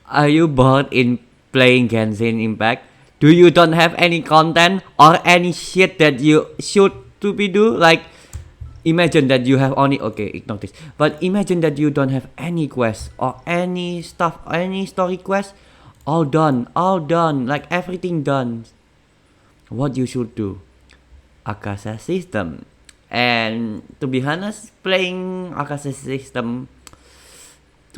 Are you bored in playing Genshin Impact? Do you don't have any content or any shit that you should to be do? Like, imagine that you have only, okay, ignore this. But imagine that you don't have any quest or any stuff, any story quest. All done, like everything done. What you should do? Akasha system. And to be honest, playing Akasha system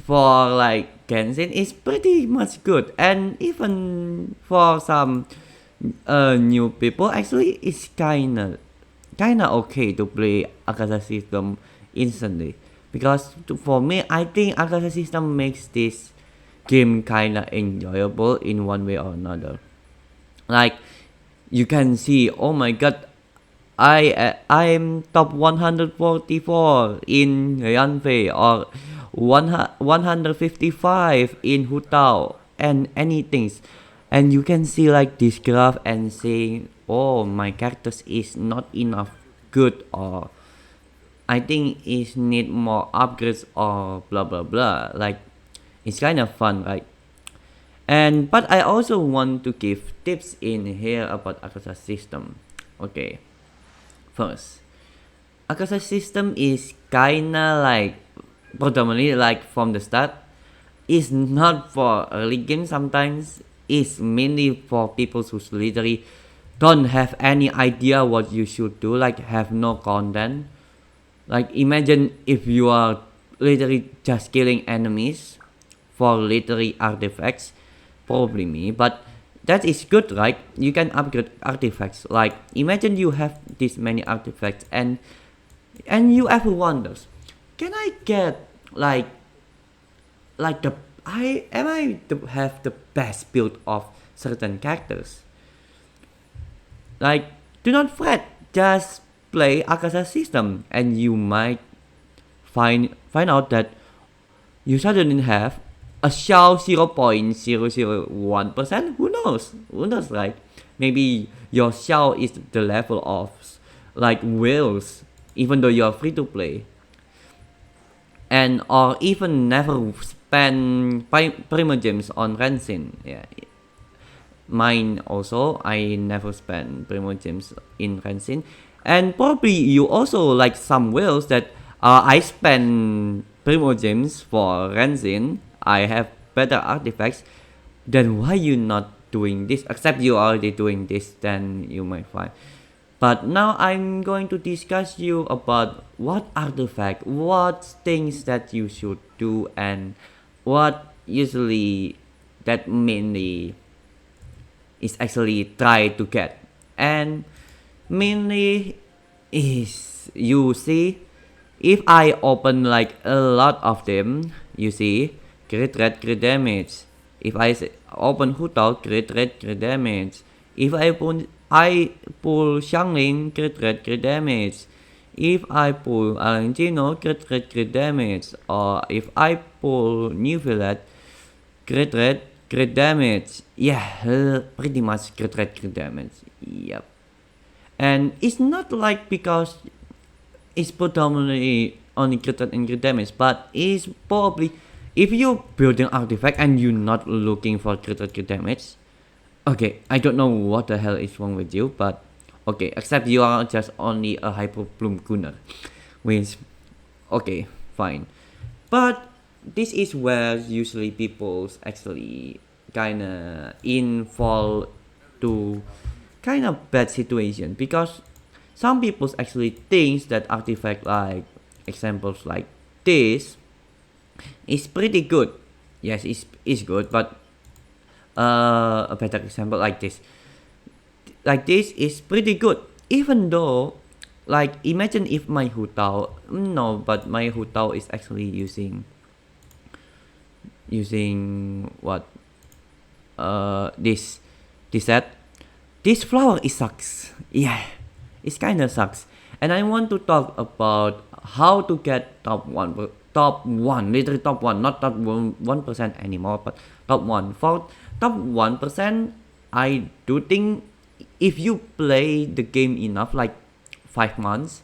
for like Genshin is pretty much good, and even for some new people, actually it's kinda okay to play Akasha system instantly, because for me, I think Akasha system makes this game kinda enjoyable in one way or another. Like, you can see, oh my god, I'm top 144 in Yanfei, or 155 in Hutao, and anything. And you can see like this graph and saying, oh, my characters is not enough good, or I think it need more upgrades, or blah blah blah. Like, it's kind of fun, right? And but I also want to give tips in here about Akasha system. Okay, first, Akasha system is kinda like predominantly, like from the start, is not for early game. Sometimes it's mainly for people who literally don't have any idea what you should do, like have no content. Like, imagine if you are literally just killing enemies for literally artifacts, probably me, but that is good, right? You can upgrade artifacts. Like, imagine you have this many artifacts, and you ever wonders, can I get like the I to have the best build of certain characters? Like, do not fret, just play Akasha system, and you might find out that you suddenly have a XIAO 0.001%. Who knows? Right? Maybe your XIAO is the level of like whales, even though you are free to play, and or even never spend primo gems on Rensin. Yeah, mine also. I never spend primo gems in Rensin, and probably you also like some whales that I spend primo gems for Rensin. I have better artifacts. Then why you not doing this? Except you already doing this, then you might find. But now I'm going to discuss you about what artifact, what things that you should do, and what usually that mainly is actually try to get. And mainly is, you see, if I open like a lot of them, you see, crit red, crit damage. If I open Hutao, crit red, crit damage. If I pull Xiangling, crit red, crit damage. If I pull Argentino, crit red, crit damage. Or if I pull New Fillet, crit red, crit damage. Yeah, pretty much crit red, crit damage. Yep. And it's not like because it's predominantly only crit red and crit damage, but it's probably, if you're building artifact and you're not looking for crit red, crit damage, okay, I don't know what the hell is wrong with you, but okay, except you are just only a Hyper Bloom Gunner, which, okay, fine. But this is where usually people actually kinda fall to kind of bad situation, because some people actually think that artifact, like examples like this, is pretty good. Yes, it's good, but a better example like this is pretty good, even though, like, imagine if my Hutao, no, but my Hutao is actually using what, this set. This flower, it sucks. Yeah, it kinda sucks. And I want to talk about how to get top 1, literally top 1, not top 1% anymore, but top 1. For top 1%, I do think if you play the game enough, like 5 months,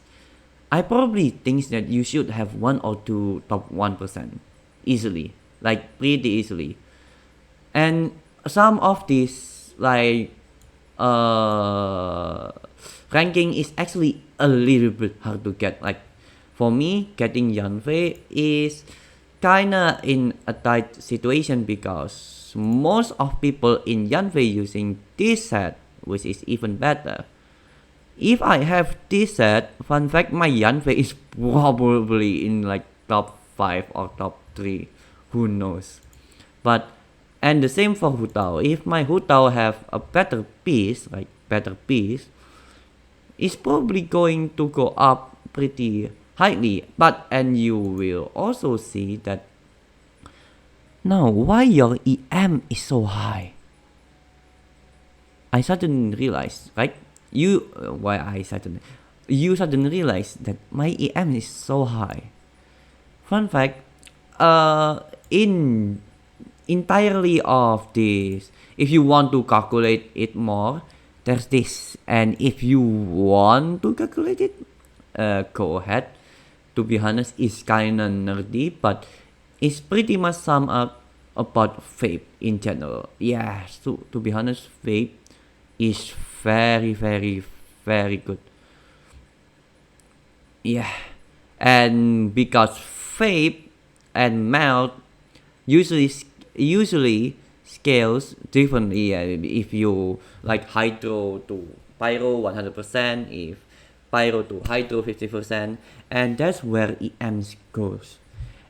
I probably think that you should have 1 or 2 top 1% easily, like pretty easily. And some of these like uh, ranking is actually a little bit hard to get. Like for me, getting Yanfei is kinda in a tight situation because most of people in Yanfei using this set, which is even better. If I have this set, fun fact, my Yanfei is probably in like top 5 or top 3, who knows. But and the same for Hu Tao. If my Hu Tao have a better piece, like better piece, it's probably going to go up pretty highly. But and you will also see that now why your EM is so high. I suddenly realized, right? You suddenly realize that my EM is so high. Fun fact, in entirely of this, if you want to calculate it more, there's this, and if you want to calculate it, go ahead. To be honest, it's kinda nerdy, but it's pretty much sum up about vape in general. Yeah, so to be honest, vape is very good. Yeah, and because vape and mouth usually scales differently. If you like hydro to pyro 100%, if pyro to hydro 50%, and that's where EM goes.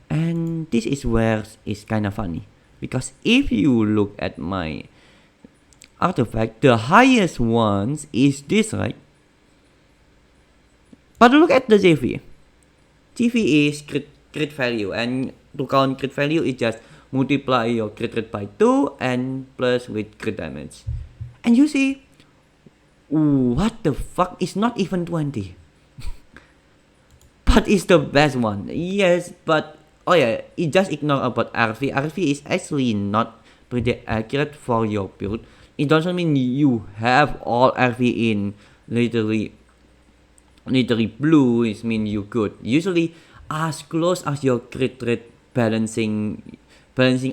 And this is where it's kind of funny, because if you look at my artifact, the highest ones is this, right? But look at the GV. GV is crit value, and to count crit value is just multiply your crit rate by 2 and plus with crit damage. And you see, what the fuck, is not even 20. But it's the best one. Yes, but oh yeah, it just ignore about RV. RV is actually not pretty accurate for your build. It doesn't mean you have all RV in literally blue. It means you good. Usually as close as your crit rate balancing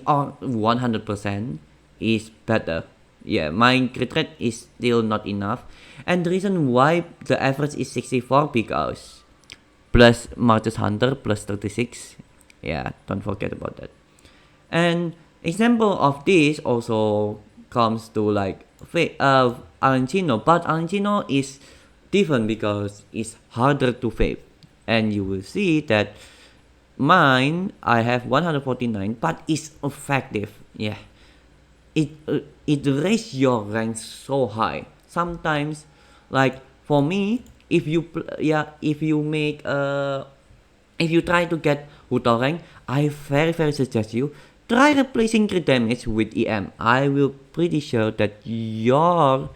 on 100% is better. Yeah, my crit rate is still not enough, and the reason why the average is 64 because plus Martyrs Hunter plus 36. Yeah, don't forget about that. And example of this also comes to like Argentino, but Argentino is different because it's harder to vape, and you will see that mine I have 149, but it's effective. Yeah, it raises your rank so high. Sometimes, like for me, if you try to get Hu Tao rank, I very suggest you try replacing crit damage with EM. I will pretty sure that your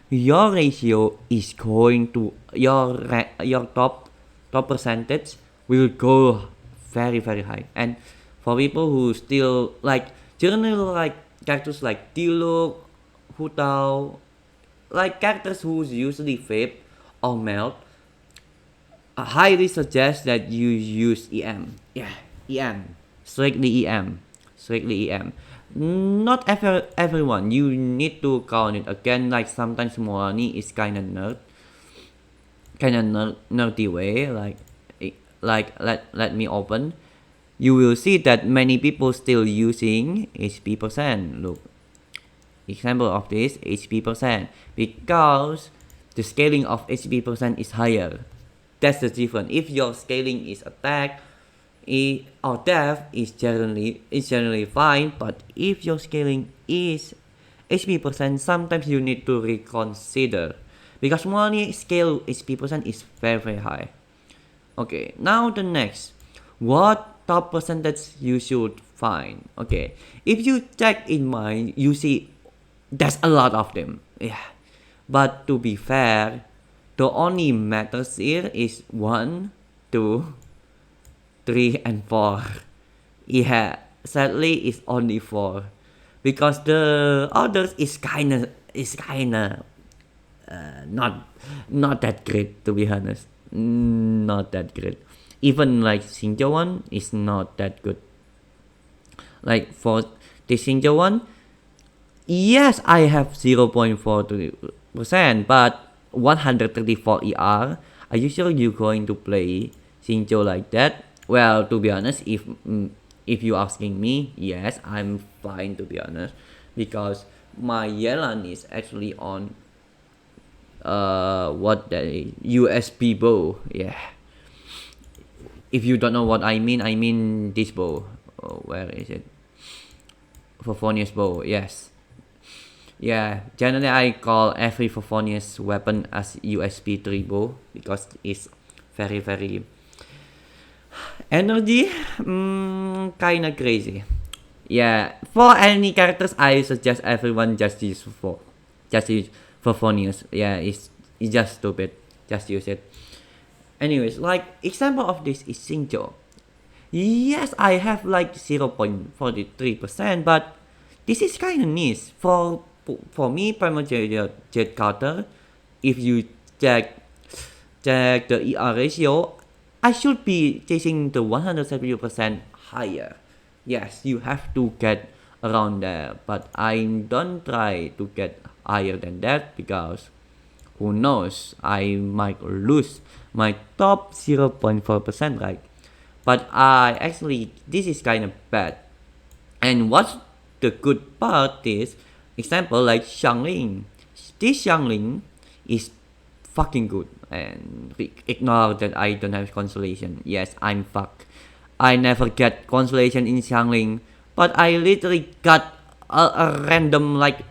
ratio is going to your top percentage will go very high. And for people who still like generally like characters like Diluc, Hu Tao, like characters who usually vape or melt, I highly suggest that you use EM. Yeah, EM. Strictly EM. Not everyone. You need to count it again. Like sometimes Moani is kinda nerdy way. Let me open. You will see that many people still using HP %. Look, example of this HP %, because the scaling of HP % is higher. That's the difference. If your scaling is attack or death is generally fine, but if your scaling is HP %, sometimes you need to reconsider, because money scale HP % is very high. Okay, now the next, what top percentage you should find? Okay, if you check in mind, you see there's a lot of them. Yeah, but to be fair, the only matters here is 1, 2, 3, and 4. Yeah, sadly it's only 4, because the others is kinda not that great, to be honest. Not that great. Even like Xingqiu one is not that good. Like for the Xingqiu one, Yes, I have 0.43%, but 134 ER. Are you sure you're going to play Xingqiu like that? Well, to be honest, if you're asking me, yes, I'm fine to be honest, because my Yelan is actually on what the USB bow. Yeah. If you don't know what I mean this bow. Oh, where is it? Fofonius bow. Yes. Yeah, generally I call every Fofonius weapon as USB 3 bow because it's very energy kinda crazy. Yeah, for any characters I suggest everyone just use Fofonius. Yeah, it's just stupid. Just use it. Anyways, like example of this is Xingqiu. Yes, I have like 0.43%, but this is kind of niche. For me, primary jet cutter, if you check the ER ratio, I should be chasing the 170% higher. Yes, you have to get around there, but I don't try to get higher than that because who knows, I might lose my top 0.4%, right? But this is kind of bad. And what's the good part is, example like Xiangling. This Xiangling is fucking good. And ignore that I don't have consolation. Yes, I'm fucked. I never get consolation in Xiangling, but I literally got a random like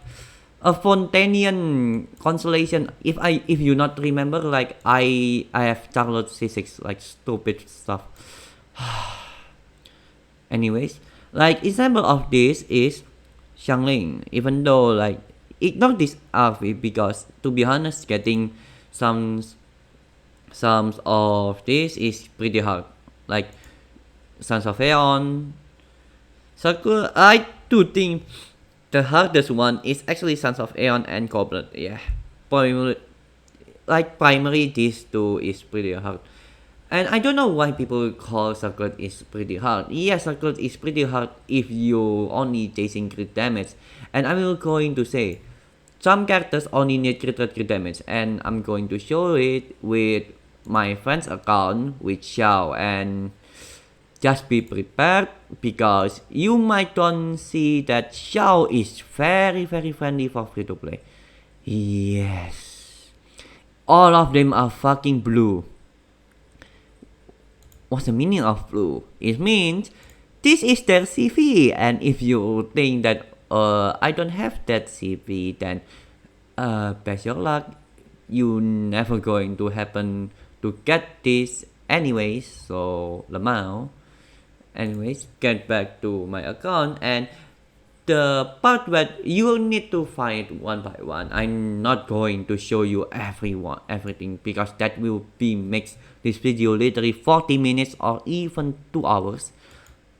a Fontanian consolation. If you not remember, like I have Charlotte C6, like stupid stuff. Anyways, like example of this is Xiangling. Even though like ignore this outfit because to be honest, getting some of this is pretty hard. Like Sons of Aeon, Circle. I do think the hardest one is actually Sons of Aeon and Goblet. Yeah, primary these two is pretty hard. And I don't know why people call Circle is pretty hard. Yeah, Circle is pretty hard if you only chasing crit damage. And I'm going to say, some characters only need crit damage. And I'm going to show it with my friend's account with XIAO. And just be prepared because you might don't see that XIAO is very friendly for free to play. Yes. All of them are fucking blue. What's the meaning of blue? It means this is their CV, and if you think that I don't have that CV, then best your luck. You never going to happen to get this anyways. So LMAO. Anyways, get back to my account and the part where you need to find one by one. I'm not going to show you everything because that will be makes this video literally 40 minutes or even 2 hours.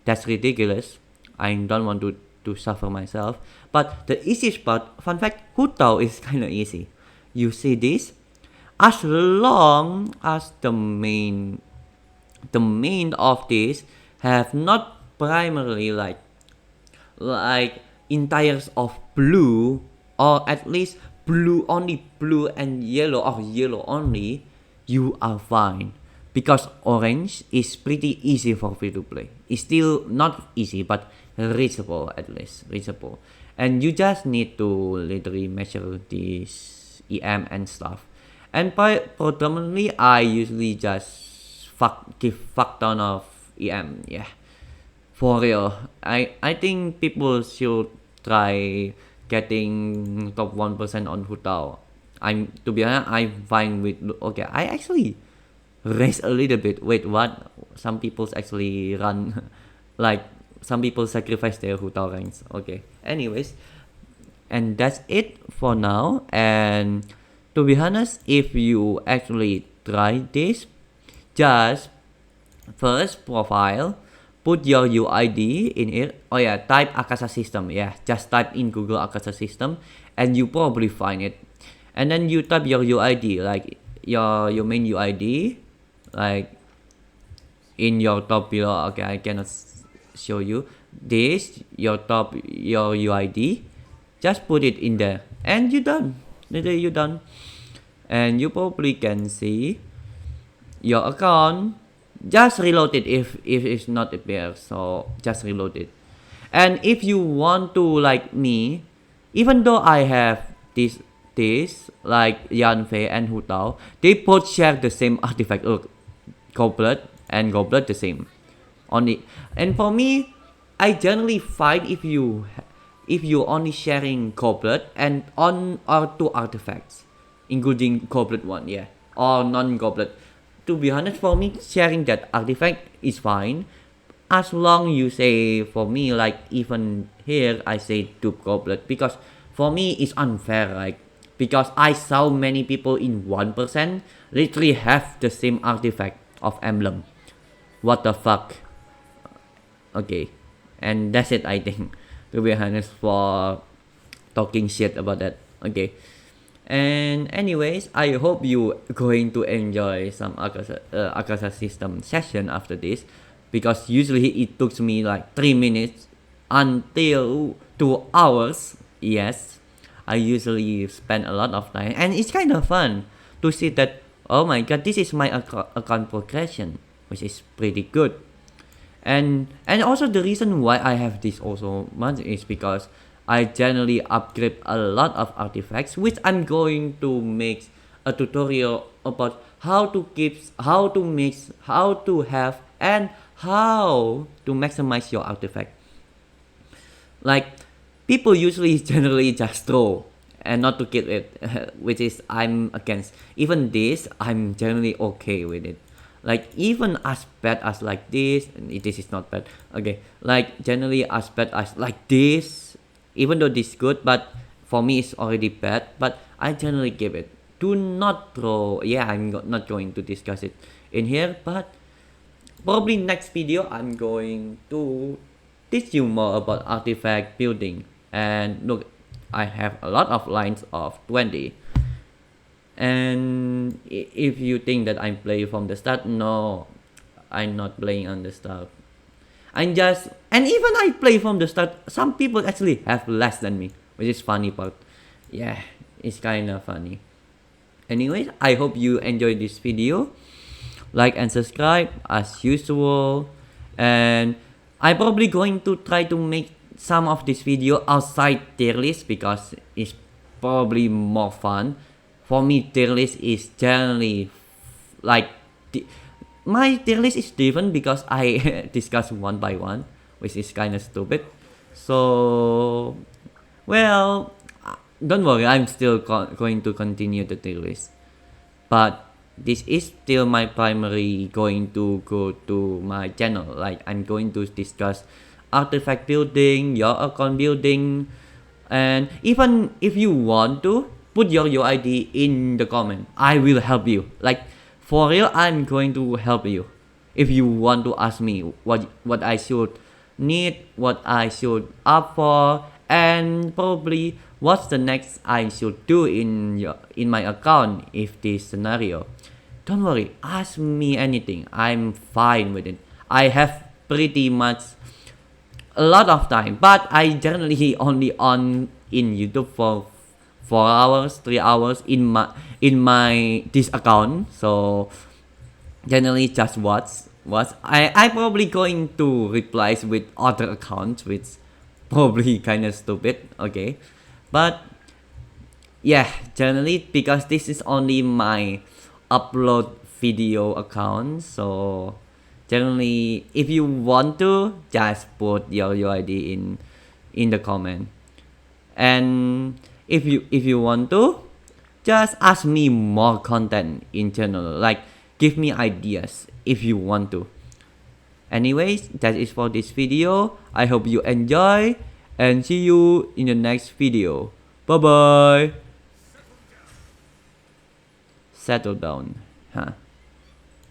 That's ridiculous. I don't want to suffer myself. But the easiest part, fun fact, Hu Tao is kinda easy. You see this? As long as the main of this have not primarily like entires of blue or at least blue and yellow or yellow only, you are fine because orange is pretty easy for free to play. It's still not easy but reachable, at least reachable, and you just need to literally measure this EM and stuff. And predominantly I usually just give fuck ton of EM. Yeah, for real. I think people should try getting top 1% on Hu Tao. To be honest, I'm fine with. Okay, I actually race a little bit. Wait, what? Some people actually run, like some people sacrifice their Hu Tao ranks. Okay. Anyways, and that's it for now. And to be honest, if you actually try this, just first profile, put your UID in it. Oh yeah, type Akasha system. Yeah, just type in Google Akasha system and you probably find it. And then you type your UID, like your main UID, like in your top below. Okay, I cannot show you this. Your UID. just put it in there and you're done. Literally you're done. And you probably can see your account. Just reload it if it's not there, so just reload it. And if you want to, like me, even though I have this like Yanfei and Hu Tao, they both share the same artifact. Goblet and Goblet the same only. And for me, I generally find if you only sharing Goblet and on or two artifacts, including Goblet one, yeah, or non-Goblet. To be honest, for me, sharing that artifact is fine, as long you say, for me, like even here I say two Goblet, because for me it's unfair, like, because I saw many people in 1% literally have the same artifact of emblem. What the fuck? Okay, and that's it, I think, to be honest, for talking shit about that. Okay, and anyways, I hope you going to enjoy some Akasha system session after this, because usually it took me like 3 minutes until 2 hours. Yes, I usually spend a lot of time, and it's kind of fun to see that, oh my god, this is my account progression, which is pretty good. And also the reason why I have this also much is because I generally upgrade a lot of artifacts, which I'm going to make a tutorial about how to keep, how to mix, how to have, and how to maximize your artifact. Like, people usually generally just throw and not to keep it, which is I'm against. Even this, I'm generally okay with it. Like, even as bad as like this is not bad. Okay, like generally as bad as like this, even though this is good, but for me it's already bad. But I generally give it. Do not throw. Yeah, I'm not going to discuss it in here, but probably next video I'm going to teach you more about artifact building. And look, I have a lot of lines of 20. And if you think that I'm playing from the start, no, I'm not playing on the start. I'm just, and even I play from the start, some people actually have less than me, which is funny part. Yeah, it's kind of funny. Anyways, I hope you enjoyed this video. Like and subscribe as usual. And I'm probably going to try to make some of this video outside tier list, because it's probably more fun. For me, tier list is generally like my tier list is different because I discuss one by one, which is kind of stupid. So, well, don't worry, I'm still going to continue the tier list, but this is still my primary going to go to my channel. Like, I'm going to discuss artifact building, your account building, and even if you want to put your UID in the comment, I will help you. Like, for real, I'm going to help you. If you want to ask me what I should need, what I should opt for, and probably what's the next I should do in my account if this scenario, don't worry, ask me anything. I'm fine with it. I have pretty much a lot of time, but I generally only on in YouTube for 4 hours, 3 hours in my this account. So generally just watch. I probably going to replies with other accounts, which probably kind of stupid. Okay, but yeah, generally because this is only my upload video account, so generally if you want to, just put your UID in the comment. And if you want to, just ask me more content in general, like give me ideas if you want to. Anyways, that is for this video. I hope you enjoy, and see you in the next video. Bye bye. Settle down, huh?